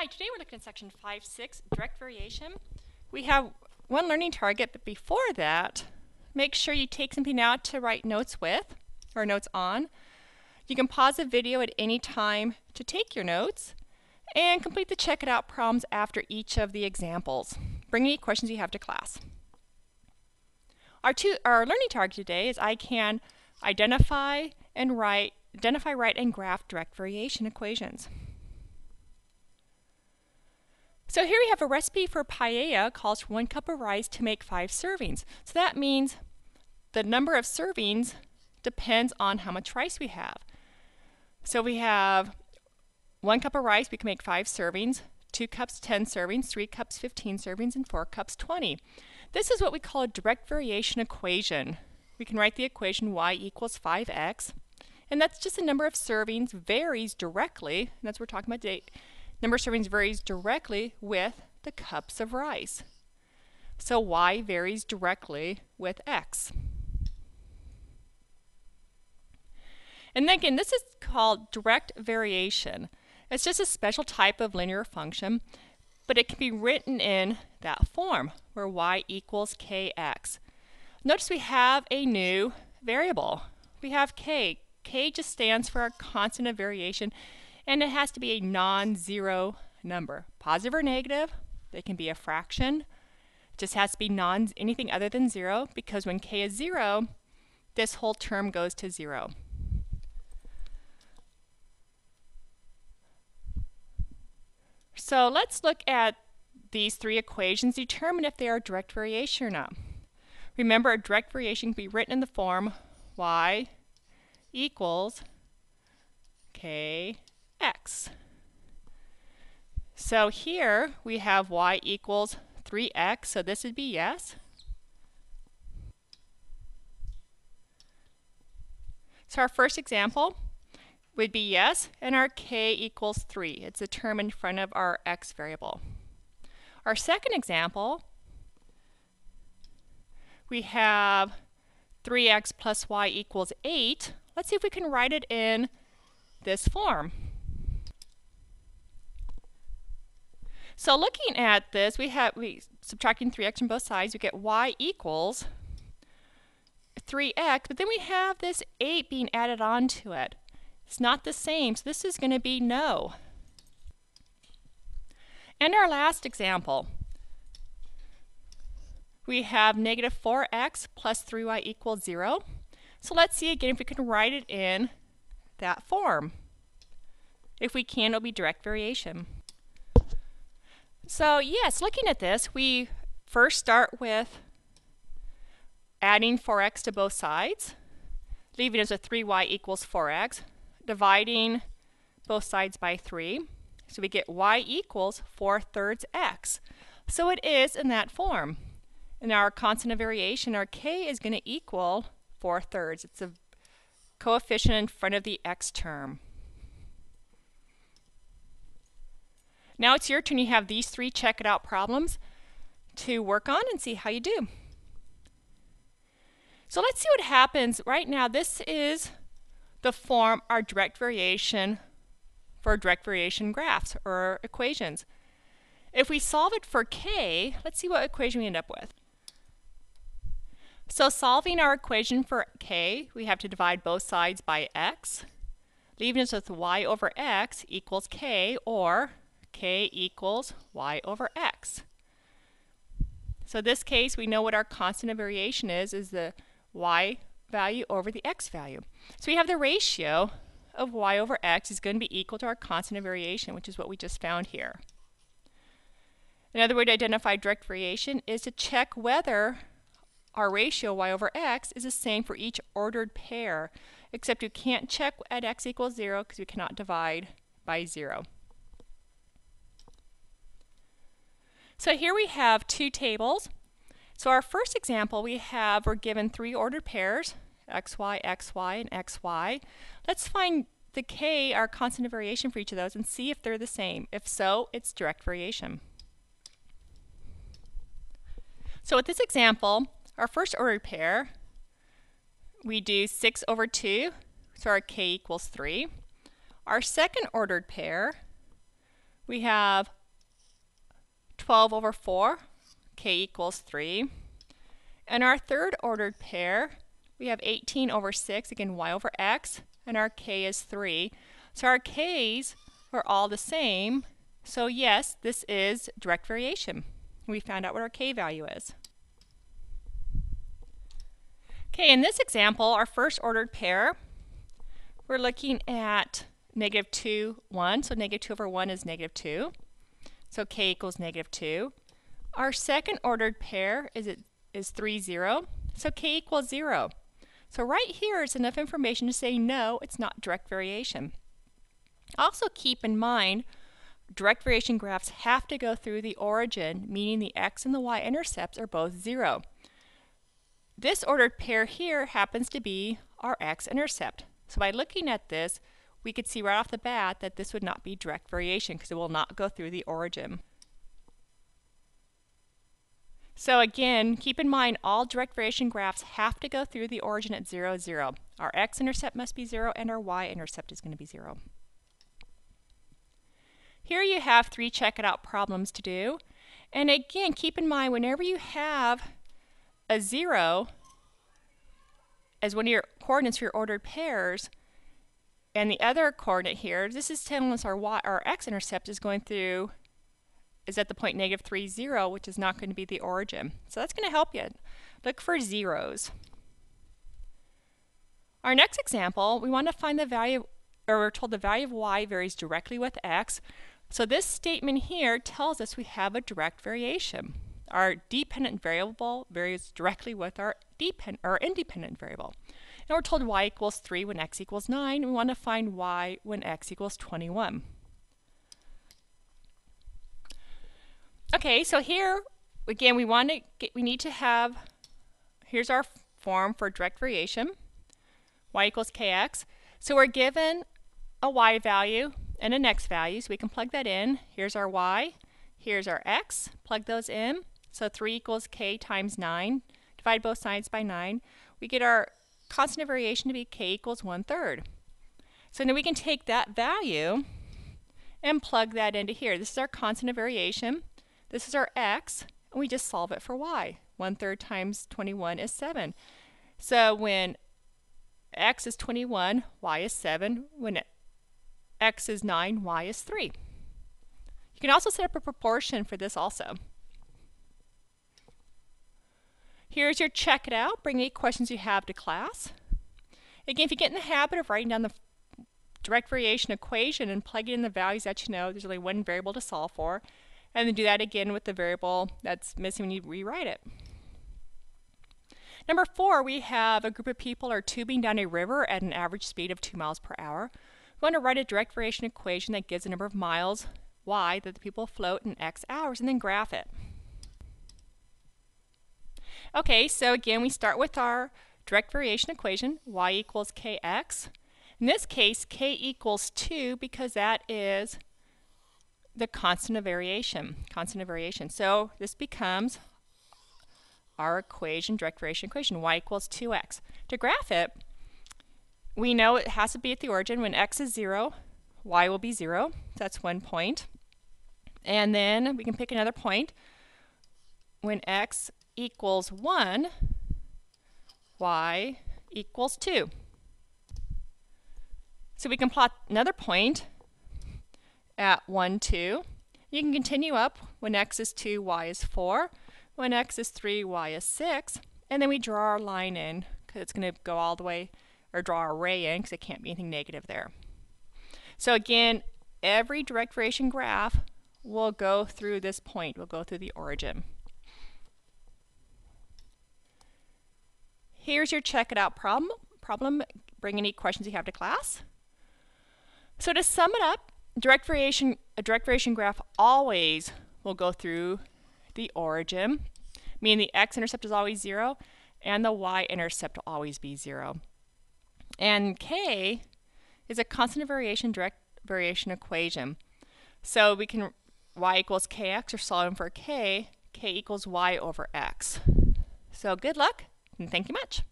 Hi, today we're looking at section 5.6, direct variation. We have one learning target, but before that, make sure you take something out to write notes with, or notes on. You can pause the video at any time to take your notes, and complete the check it out problems after each of the examples. Bring any questions you have to class. Our learning target today is I can identify, write, and graph direct variation equations. So here we have a recipe for paella. Calls for 1 cup of rice to make 5 servings. So that means the number of servings depends on how much rice we have. So we have 1 cup of rice, we can make 5 servings, 2 cups 10 servings, 3 cups 15 servings, and 4 cups 20. This is what we call a direct variation equation. We can write the equation y equals 5x, and that's just the number of servings varies directly, and that's what we're talking about today. Number of servings varies directly with the cups of rice. So y varies directly with x. And then again, this is called direct variation. It's just a special type of linear function, but it can be written in that form, where y equals kx. Notice we have a new variable. We have k. K just stands for our constant of variation, and it has to be a non-zero number. Positive or negative, they can be a fraction. It just has to be anything other than 0, because when k is 0, this whole term goes to 0. So let's look at these 3 equations, determine if they are direct variation or not. Remember, a direct variation can be written in the form y equals kx. So here we have y equals 3x, so this would be yes. So our first example would be yes, and our k equals 3. It's a term in front of our x variable. Our second example, we have 3x plus y equals 8. Let's see if we can write it in this form. So looking at this, subtracting 3x from both sides, we get y equals 3x, but then we have this 8 being added on to it. It's not the same, so this is going to be no. And our last example, we have negative 4x plus 3y equals 0. So let's see again if we can write it in that form. If we can, it'll be direct variation. So yes, looking at this, we first start with adding 4x to both sides, leaving us with 3y equals 4x, dividing both sides by 3. So we get y equals 4/3 x. So it is in that form. And our constant of variation, our k, is going to equal 4/3. It's a coefficient in front of the x term. Now it's your turn. You have these 3 check it out problems to work on and see how you do. So let's see what happens. Right now, this is the form, our direct variation for direct variation graphs or equations. If we solve it for k, let's see what equation we end up with. So solving our equation for k, we have to divide both sides by x, leaving us with y over x equals k, or k equals y over x. So in this case, we know what our constant of variation is the y value over the x value. So we have the ratio of y over x is going to be equal to our constant of variation, which is what we just found here. Another way to identify direct variation is to check whether our ratio y over x is the same for each ordered pair, except you can't check at x equals 0 because we cannot divide by 0. So here we have 2 tables. So our first example, we're given 3 ordered pairs, xy, xy, and xy. Let's find the k, our constant of variation for each of those, and see if they're the same. If so, it's direct variation. So with this example, our first ordered pair, we do 6 over 2, so our k equals 3. Our second ordered pair, we have 12 over 4, k equals 3. And our third ordered pair, we have 18 over 6, again y over x, and our k is 3. So our k's are all the same. So yes, this is direct variation. We found out what our k value is. Okay, in this example, our first ordered pair, we're looking at negative 2, 1. So negative 2 over 1 is negative 2. So k equals negative 2. Our second ordered pair is 3, 0. So k equals 0. So right here is enough information to say no, it's not direct variation. Also keep in mind, direct variation graphs have to go through the origin, meaning the x and the y intercepts are both 0. This ordered pair here happens to be our x-intercept. So by looking at this, we could see right off the bat that this would not be direct variation because it will not go through the origin. So again, keep in mind all direct variation graphs have to go through the origin at 0, 0. Our x-intercept must be 0 and our y-intercept is going to be 0. Here you have 3 check-it-out problems to do. And again, keep in mind whenever you have a 0 as one of your coordinates for your ordered pairs, and the other coordinate here, this is telling us our x-intercept is at the point negative 3, 0, which is not going to be the origin. So that's going to help you. Look for zeros. Our next example, we want to find the value, or we're told the value of y varies directly with x. So this statement here tells us we have a direct variation. Our dependent variable varies directly with our independent variable. And we're told y equals 3 when x equals 9. We want to find y when x equals 21. Okay, so here, again, we need to have, here's our form for direct variation, y equals kx. So we're given a y value and an x value, so we can plug that in. Here's our y, here's our x, plug those in. So 3 equals k times 9, divide both sides by 9. We get our constant of variation to be k equals 1/3. So now we can take that value and plug that into here. This is our constant of variation. This is our x, and we just solve it for y. 1/3 times 21 is 7. So when x is 21, y is 7. When x is 9, y is 3. You can also set up a proportion for this also. Here's your check it out. Bring any questions you have to class. Again, if you get in the habit of writing down the direct variation equation and plugging in the values that you know, there's only one variable to solve for. And then do that again with the variable that's missing when you rewrite it. Number 4, we have a group of people are tubing down a river at an average speed of 2 miles per hour. We want to write a direct variation equation that gives the number of miles, y, that the people float in x hours, and then graph it. Okay, so again, we start with our direct variation equation, y equals kx. In this case, k equals 2 because that is the constant of variation. So this becomes our equation, direct variation equation, y equals 2x. To graph it, we know it has to be at the origin. When x is 0, y will be 0. That's one point. And then we can pick another point. When x equals 1, y equals 2. So we can plot another point at 1, 2. You can continue up. When x is 2, y is 4. When x is 3, y is 6. And then we draw our line in because it's going to go all the way, or draw our ray in because it can't be anything negative there. So again, every direct variation graph will go through this point, will go through the origin. Here's your check it out problem. Bring any questions you have to class. So to sum it up, a direct variation graph always will go through the origin, meaning the x-intercept is always 0, and the y-intercept will always be 0. And k is a constant of variation direct variation equation. So we can y equals kx, or solving for k equals y over x. So good luck, and thank you much.